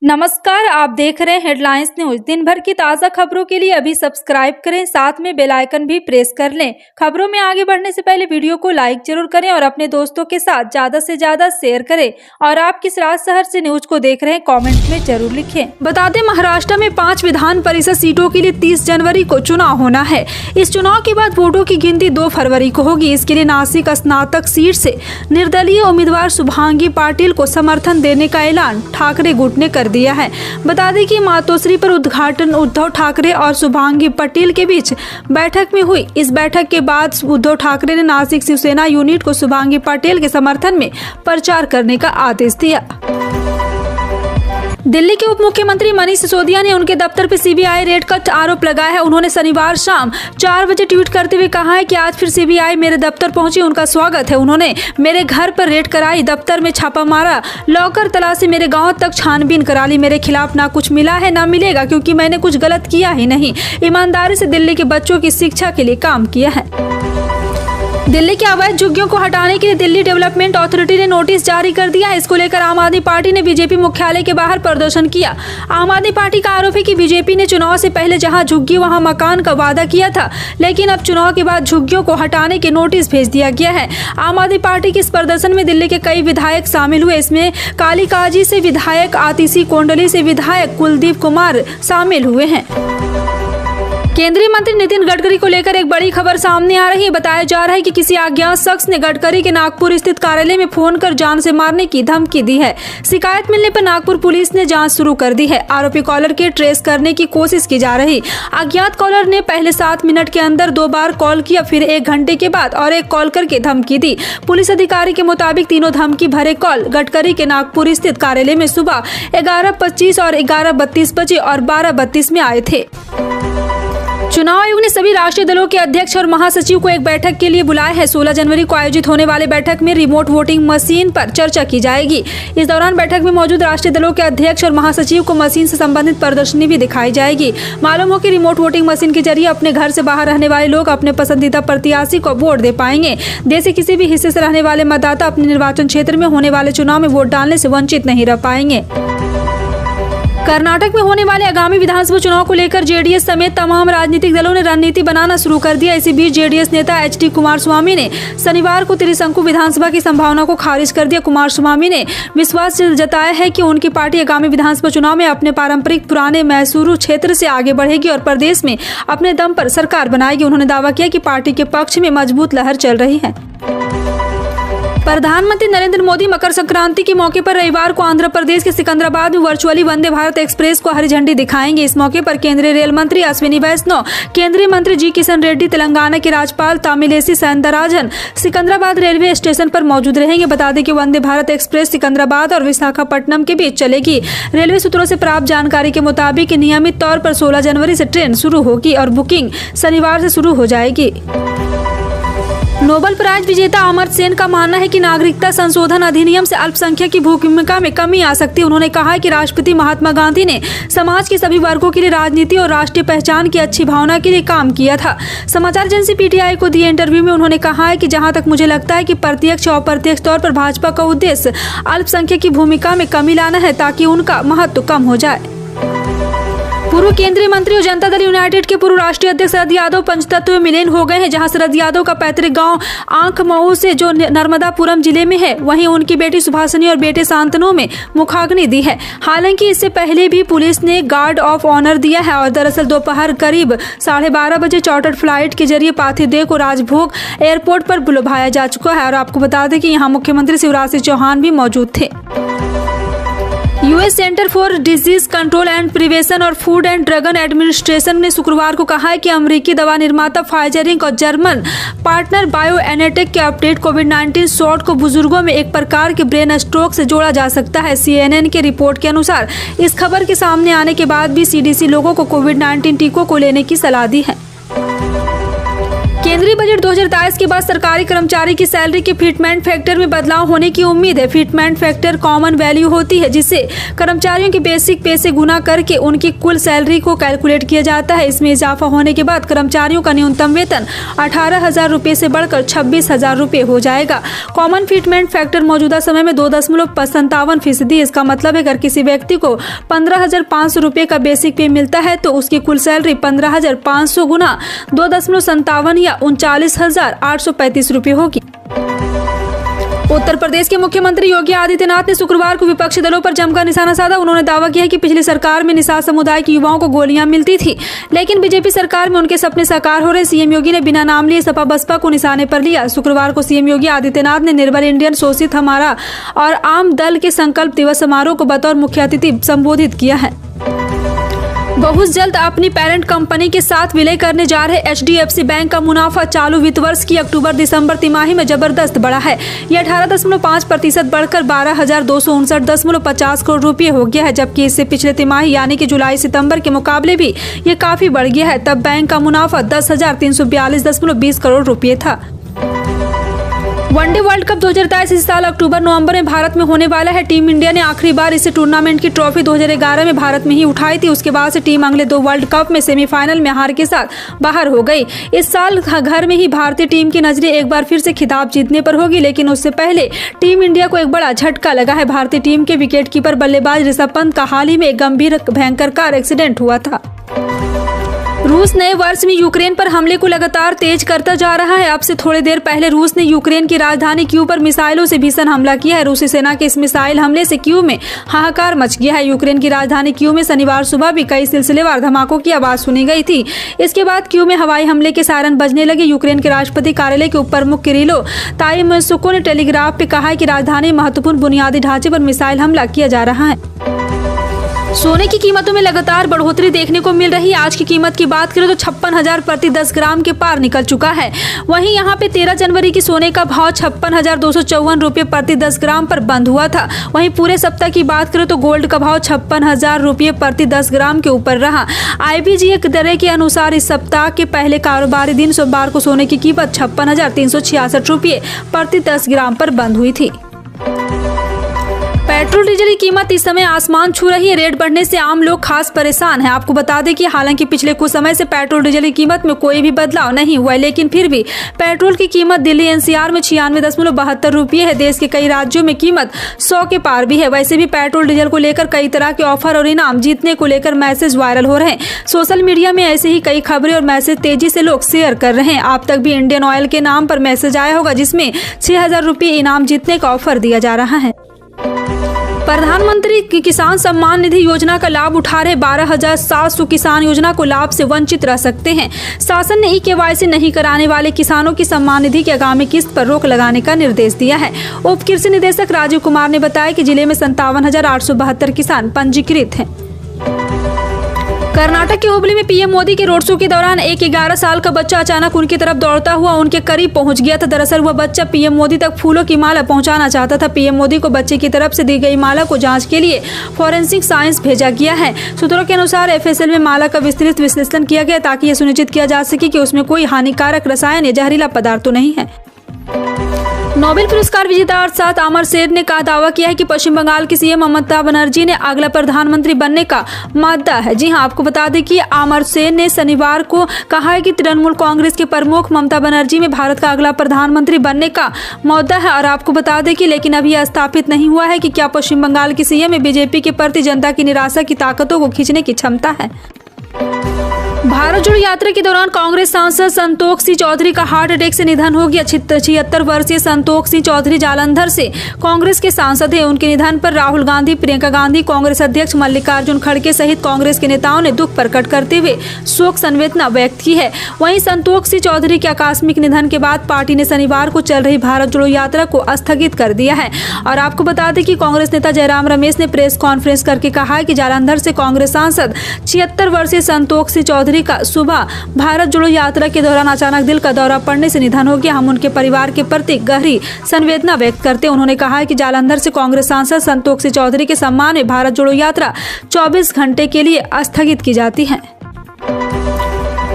नमस्कार, आप देख रहे हैं हेडलाइंस न्यूज। दिन भर की ताज़ा खबरों के लिए अभी सब्सक्राइब करें, साथ में बेल आइकन भी प्रेस कर लें। खबरों में आगे बढ़ने से पहले वीडियो को लाइक जरूर करें और अपने दोस्तों के साथ ज़्यादा से ज़्यादा शेयर करें। और आप किस राज्य शहर से न्यूज को देख रहे हैं कमेंट में जरूर लिखें। बता दें, महाराष्ट्र में 5 विधान परिषद सीटों के लिए 30 जनवरी को चुनाव होना है। इस चुनाव के बाद वोटों की गिनती 2 फरवरी को होगी। इसके लिए नासिक स्नातक सीट से निर्दलीय उम्मीदवार शुभांगी पाटिल को समर्थन देने का ऐलान ठाकरे गुट ने कर दिया है। बता दें कि मातोश्री पर उद्घाटन उद्धव ठाकरे और शुभांगी पाटिल के बीच बैठक में हुई। इस बैठक के बाद उद्धव ठाकरे ने नासिक शिवसेना यूनिट को शुभांगी पाटिल के समर्थन में प्रचार करने का आदेश दिया। दिल्ली के उप मुख्यमंत्री मनीष सिसोदिया ने उनके दफ्तर पर सीबीआई रेड का आरोप लगाया है। उन्होंने शनिवार शाम 4 बजे ट्वीट करते हुए कहा है कि आज फिर सीबीआई मेरे दफ्तर पहुंची, उनका स्वागत है। उन्होंने मेरे घर पर रेड कराई, दफ्तर में छापा मारा, लॉकर तलाशी, मेरे गांव तक छानबीन करा ली। मेरे खिलाफ ना कुछ मिला है ना मिलेगा, क्योंकि मैंने कुछ गलत किया ही नहीं। ईमानदारी से दिल्ली के बच्चों की शिक्षा के लिए काम किया है। दिल्ली के अवैध झुग्गियों को हटाने के लिए दिल्ली डेवलपमेंट अथॉरिटी ने नोटिस जारी कर दिया है। इसको लेकर आम आदमी पार्टी ने बीजेपी मुख्यालय के बाहर प्रदर्शन किया। आम आदमी पार्टी का आरोप है कि बीजेपी ने चुनाव से पहले जहां झुग्गी वहां मकान का वादा किया था, लेकिन अब चुनाव के बाद झुग्गियों को हटाने के नोटिस भेज दिया गया है। आम आदमी पार्टी के इस प्रदर्शन में दिल्ली के कई विधायक शामिल हुए। इसमें कालीकाजी से विधायक आतिशी कोंडली से विधायक कुलदीप कुमार शामिल हुए हैं। केंद्रीय मंत्री नितिन गडकरी को लेकर एक बड़ी खबर सामने आ रही है। बताया जा रहा है कि किसी अज्ञात शख्स ने गडकरी के नागपुर स्थित कार्यालय में फोन कर जान से मारने की धमकी दी है। शिकायत मिलने पर नागपुर पुलिस ने जांच शुरू कर दी है। आरोपी कॉलर के ट्रेस करने की कोशिश की जा रही। अज्ञात कॉलर ने पहले 7 मिनट के अंदर 2 बार कॉल किया, फिर 1 घंटे के बाद और एक कॉल करके धमकी दी। पुलिस अधिकारी के मुताबिक तीनों धमकी भरे कॉल गडकरी के नागपुर स्थित कार्यालय में सुबह 11:25 और 11:32 बजे और 12:32 में आए थे। चुनाव आयोग ने सभी राष्ट्रीय दलों के अध्यक्ष और महासचिव को एक बैठक के लिए बुलाया है। 16 जनवरी को आयोजित होने वाले बैठक में रिमोट वोटिंग मशीन पर चर्चा की जाएगी। इस दौरान बैठक में मौजूद राष्ट्रीय दलों के अध्यक्ष और महासचिव को मशीन से संबंधित प्रदर्शनी भी दिखाई जाएगी। मालूम हो कि रिमोट वोटिंग मशीन के जरिए अपने घर से बाहर रहने वाले लोग अपने पसंदीदा प्रत्याशी को वोट दे पाएंगे। देश के किसी भी हिस्से से रहने वाले मतदाता अपने निर्वाचन क्षेत्र में होने वाले चुनाव में वोट डालने से वंचित नहीं रह पाएंगे। कर्नाटक में होने वाले आगामी विधानसभा चुनाव को लेकर जेडीएस समेत तमाम राजनीतिक दलों ने रणनीति बनाना शुरू कर दिया। इसी बीच जेडीएस नेता एचडी कुमारस्वामी ने शनिवार को त्रिशंकु विधानसभा की संभावना को खारिज कर दिया। कुमारस्वामी ने विश्वास जताया है कि उनकी पार्टी आगामी विधानसभा चुनाव में अपने पारंपरिक पुराने मैसूरू क्षेत्र से आगे बढ़ेगी और प्रदेश में अपने दम पर सरकार बनाएगी। उन्होंने दावा किया कि पार्टी के पक्ष में मजबूत लहर चल रही है। प्रधानमंत्री नरेंद्र मोदी मकर संक्रांति के मौके पर रविवार को आंध्र प्रदेश के सिकंदराबाद में वर्चुअली वंदे भारत एक्सप्रेस को हरी झंडी दिखाएंगे। इस मौके पर केंद्रीय रेल मंत्री अश्विनी वैष्णव, केंद्रीय मंत्री जी किशन रेड्डी, तेलंगाना के राज्यपाल तमिलिसई सौंदरराजन सिकंदराबाद रेलवे स्टेशन पर मौजूद रहेंगे। बता दें कि वंदे भारत एक्सप्रेस सिकंदराबाद और विशाखापट्टनम के बीच चलेगी। रेलवे सूत्रों से प्राप्त जानकारी के मुताबिक नियमित तौर पर 16 जनवरी से ट्रेन शुरू होगी और बुकिंग शनिवार से शुरू हो जाएगी। नोबेल प्राइज विजेता अमर्त्य सेन का मानना है कि नागरिकता संशोधन अधिनियम से अल्पसंख्यक की भूमिका में कमी आ सकती है। उन्होंने कहा है कि राष्ट्रपिता महात्मा गांधी ने समाज के सभी वर्गों के लिए राजनीति और राष्ट्रीय पहचान की अच्छी भावना के लिए काम किया था। समाचार एजेंसी पीटीआई को दिए इंटरव्यू में उन्होंने कहा है कि जहां तक मुझे लगता है कि प्रत्यक्ष और अप्रत्यक्ष तौर पर भाजपा का उद्देश्य अल्पसंख्यक की भूमिका में कमी लाना है, ताकि उनका महत्व कम हो जाए। पूर्व केंद्रीय मंत्री और जनता दल यूनाइटेड के पूर्व राष्ट्रीय अध्यक्ष शरद यादव पंचतत्व में विलीन हो गए हैं। जहां शरद यादव का पैतृक गांव आंखमऊ से जो नर्मदापुरम जिले में है, वहीं उनकी बेटी सुभाषिनी और बेटे शांतनु में मुखाग्नि दी है। हालांकि इससे पहले भी पुलिस ने गार्ड ऑफ ऑनर दिया है और दरअसल दोपहर करीब 12:30 बजे चार्टर्ड फ्लाइट के जरिए पार्थिव देह को राजभोग एयरपोर्ट पर बुलवाया जा चुका है। और आपको बता दें कि यहाँ मुख्यमंत्री शिवराज सिंह चौहान भी मौजूद थे। US centre for disease control and prevention और फूड एंड ड्रग एडमिनिस्ट्रेशन ने शुक्रवार को कहा है कि अमेरिकी दवा निर्माता फाइजर इंक और जर्मन पार्टनर बायोएनटेक के अपडेट कोविड-19 शॉट को बुजुर्गों में एक प्रकार के ब्रेन स्ट्रोक से जोड़ा जा सकता है। CNN के रिपोर्ट के अनुसार इस खबर के सामने आने के बाद भी CDC लोगों को कोविड-19 टीकों को लेने की सलाह दी है। केंद्रीय बजट 2023 के बाद सरकारी कर्मचारी की सैलरी के फिटमेंट फैक्टर में बदलाव होने की उम्मीद है। फिटमेंट फैक्टर कॉमन वैल्यू होती है जिसे कर्मचारियों के बेसिक पे से गुना करके उनकी कुल सैलरी को कैलकुलेट किया जाता है। इसमें इजाफा होने के बाद कर्मचारियों का न्यूनतम वेतन 18,000 रुपये से बढ़कर 26,000 रुपये हो जाएगा। कॉमन फिटमेंट फैक्टर मौजूदा समय में 2.57% है। इसका मतलब है अगर किसी व्यक्ति को 15,500 रुपये का बेसिक पे मिलता है तो उसकी कुल सैलरी 15,500 गुना 2.57 या 39,835 रुपये होगी। उत्तर प्रदेश के मुख्यमंत्री योगी आदित्यनाथ ने शुक्रवार को विपक्षी दलों पर जमकर निशाना साधा। उन्होंने दावा किया कि पिछली सरकार में निषाद समुदाय के युवाओं को गोलियां मिलती थी, लेकिन बीजेपी सरकार में उनके सपने साकार हो रहे। सीएम योगी ने बिना नाम लिए सपा बसपा को निशाने पर लिया। शुक्रवार को सीएम योगी आदित्यनाथ ने निर्बल इंडियन, शोषित हमारा और आम दल के संकल्प दिवस समारोह को बतौर मुख्य अतिथि संबोधित किया है। बहुत जल्द अपनी पेरेंट कंपनी के साथ विलय करने जा रहे HDFC बैंक का मुनाफा चालू वित्त वर्ष की अक्टूबर-दिसंबर तिमाही में जबरदस्त बढ़ा है। यह 18.5% बढ़कर 12,259.50 करोड़ रुपये हो गया है, जबकि इससे पिछले तिमाही यानी कि जुलाई-सितंबर के मुकाबले भी ये काफी बढ़ गया है। तब बैंक का मुनाफा 10,342.20 करोड़ रुपये था। वनडे वर्ल्ड कप 2023 इस साल अक्टूबर-नवंबर में भारत में होने वाला है। टीम इंडिया ने आखिरी बार इस टूर्नामेंट की ट्रॉफी 2011 में भारत में ही उठाई थी। उसके बाद से टीम अगले 2 वर्ल्ड कप में सेमीफाइनल में हार के साथ बाहर हो गई। इस साल घर में ही भारतीय टीम की नजरें एक बार फिर से खिताब जीतने पर होगी, लेकिन उससे पहले टीम इंडिया को एक बड़ा झटका लगा है। भारतीय टीम के विकेटकीपर बल्लेबाज ऋषभ पंत का हाल ही में एक गंभीर भयंकर कार एक्सीडेंट हुआ था। रूस नए वर्ष में यूक्रेन पर हमले को लगातार तेज करता जा रहा है। अब से थोड़ी देर पहले रूस ने यूक्रेन की राजधानी क्यू पर मिसाइलों से भीषण हमला किया है। रूसी सेना के इस मिसाइल हमले से क्यू में हाहाकार मच गया है। यूक्रेन की राजधानी क्यू में शनिवार सुबह भी कई सिलसिलेवार धमाकों की आवाज सुनी गई थी। इसके बाद क्यू में हवाई हमले के सायरन बजने लगे। यूक्रेन के राष्ट्रपति कार्यालय के उप प्रमुख किरिलो ताइमशुको ने टेलीग्राफ पे कहा है कि राजधानी महत्वपूर्ण बुनियादी ढांचे पर मिसाइल हमला किया जा रहा है। सोने की कीमतों में लगातार बढ़ोतरी देखने को मिल रही है। आज की कीमत की बात करें तो 56,000 प्रति 10 ग्राम के पार निकल चुका है। वहीं यहां पे 13 जनवरी की सोने का भाव 56,254 रुपये प्रति 10 ग्राम पर बंद हुआ था। वहीं पूरे सप्ताह की बात करें तो गोल्ड का भाव 56,000 रुपये प्रति 10 ग्राम के ऊपर रहा। IBGA दर के अनुसार इस सप्ताह के पहले कारोबारी दिन सोमवार को सोने की कीमत 56,366 रुपये प्रति 10 ग्राम पर बंद हुई थी। पेट्रोल डीजल की कीमत इस समय आसमान छू रही है। रेट बढ़ने से आम लोग खास परेशान हैं। आपको बता दें कि हालांकि पिछले कुछ समय से पेट्रोल डीजल की कीमत में कोई भी बदलाव नहीं हुआ है, लेकिन फिर भी पेट्रोल की कीमत दिल्ली NCR में 96.72 रुपये है। देश के कई राज्यों में कीमत 100 के पार भी है। वैसे भी पेट्रोल डीजल को लेकर कई तरह के ऑफर और इनाम जीतने को लेकर मैसेज वायरल हो रहे हैं। सोशल मीडिया में ऐसे ही कई खबरें और मैसेज तेजी से लोग शेयर कर रहे हैं। आप तक भी इंडियन ऑयल के नाम पर मैसेज आया होगा जिसमें 6,000 रुपये इनाम जीतने का ऑफर दिया जा रहा है। प्रधानमंत्री किसान सम्मान निधि योजना का लाभ उठा रहे 12,700 किसान योजना को लाभ से वंचित रह सकते हैं। शासन ने KYC नहीं कराने वाले किसानों की सम्मान निधि की आगामी किस्त पर रोक लगाने का निर्देश दिया है। उप कृषि निदेशक राजीव कुमार ने बताया कि जिले में 57,872 किसान पंजीकृत हैं। कर्नाटक के हुबली में पीएम मोदी के रोड शो के दौरान एक 11 साल का बच्चा अचानक उनकी तरफ दौड़ता हुआ उनके करीब पहुंच गया था। दरअसल वह बच्चा पीएम मोदी तक फूलों की माला पहुंचाना चाहता था। पीएम मोदी को बच्चे की तरफ से दी गई माला को जांच के लिए फॉरेंसिक साइंस भेजा गया है। सूत्रों के अनुसार FSL में माला का विस्तृत विश्लेषण किया गया ताकि यह सुनिश्चित किया जा सके कि उसमें कोई हानिकारक रसायन या जहरीला पदार्थ तो नहीं है। नोबेल पुरस्कार विजेता अर्थशास्त्री अमर सेन ने दावा किया है कि पश्चिम बंगाल की सीएम ममता बनर्जी ने अगला प्रधानमंत्री बनने का मादा है। जी हां, आपको बता दें कि अमर सेन ने शनिवार को कहा है कि तृणमूल कांग्रेस के प्रमुख ममता बनर्जी में भारत का अगला प्रधानमंत्री बनने का मौका है। और आपको बता दें कि लेकिन अभी यह स्थापित नहीं हुआ है कि क्या पश्चिम बंगाल की सीएम में बीजेपी के प्रति जनता की निराशा की ताकतों को खींचने की क्षमता है। भारत जोड़ो यात्रा के दौरान कांग्रेस सांसद संतोष सिंह चौधरी का हार्ट अटैक से निधन हो गया। 76 वर्षीय संतोष सिंह चौधरी जालंधर से कांग्रेस के सांसद हैं। उनके निधन पर राहुल गांधी, प्रियंका गांधी, कांग्रेस अध्यक्ष मल्लिकार्जुन खड़गे सहित कांग्रेस के नेताओं ने दुख प्रकट करते हुए शोक संवेदना व्यक्त की है। वहीं संतोष सिंह चौधरी के आकस्मिक निधन के बाद पार्टी ने शनिवार को चल रही भारत जोड़ो यात्रा को स्थगित कर दिया है। और आपको बता दें कि कांग्रेस नेता जयराम रमेश ने प्रेस कॉन्फ्रेंस करके कहा है कि जालंधर से कांग्रेस सांसद 76 वर्षीय संतोष सिंह चौधरी का सुबह भारत जोड़ो यात्रा के दौरान अचानक दिल का दौरा पड़ने से निधन हो गया। हम उनके परिवार के प्रति गहरी संवेदना व्यक्त करते हैं। उन्होंने कहा है कि जालंधर से कांग्रेस सांसद संतोष सिंह चौधरी के सम्मान में भारत जोड़ो यात्रा 24 घंटे के लिए स्थगित की जाती है।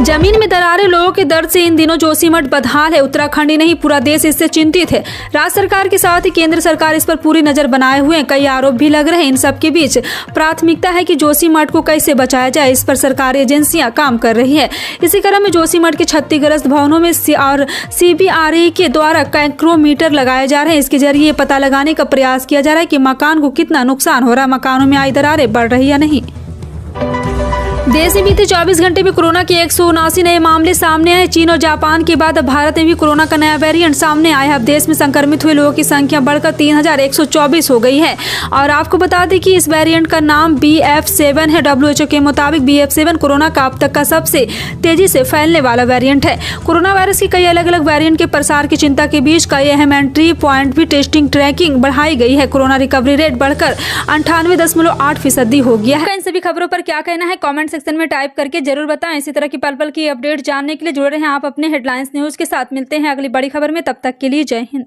जमीन में दरारें, लोगों के दर्द से इन दिनों जोशीमठ बदहाल है। उत्तराखंड ही नहीं, पूरा देश इससे चिंतित है। राज्य सरकार के साथ ही केंद्र सरकार इस पर पूरी नजर बनाए हुए हैं। कई आरोप भी लग रहे हैं। इन सब के बीच प्राथमिकता है कि जोशीमठ को कैसे बचाया जाए, इस पर सरकारी एजेंसियां काम कर रही है। इसी क्रम में जोशीमठ के क्षतिग्रस्त भवनों में और CBRE के द्वारा कैंक्रोमीटर लगाए जा रहे हैं। इसके जरिए पता लगाने का प्रयास किया जा रहा है कि मकान को कितना नुकसान हो रहा है, मकानों में आई दरारें बढ़ रही या नहीं। देश में बीते 24 घंटे में कोरोना के 179 नए मामले सामने आए। चीन और जापान के बाद अब भारत में भी कोरोना का नया वेरिएंट सामने आया है। अब देश में संक्रमित हुए लोगों की संख्या बढ़कर 3124 हो गई है। और आपको बता दें कि इस वेरिएंट का नाम BF7 है। WHO के मुताबिक BF7 कोरोना का अब तक का सबसे तेजी से फैलने वाला वेरिएंट है। कोरोना वायरस की कई अलग अलग वेरिएंट के प्रसार की चिंता के बीच कई अहम एंट्री पॉइंट भी टेस्टिंग ट्रैकिंग बढ़ाई गई है। कोरोना रिकवरी रेट बढ़कर 98.8% हो गया है। इन सभी खबरों पर क्या कहना है कमेंट सेक्शन में टाइप करके जरूर बताएं। इसी तरह की पल पल की अपडेट जानने के लिए जुड़े रहें आप अपने हेडलाइंस न्यूज के साथ। मिलते हैं अगली बड़ी खबर में, तब तक के लिए जय हिंद।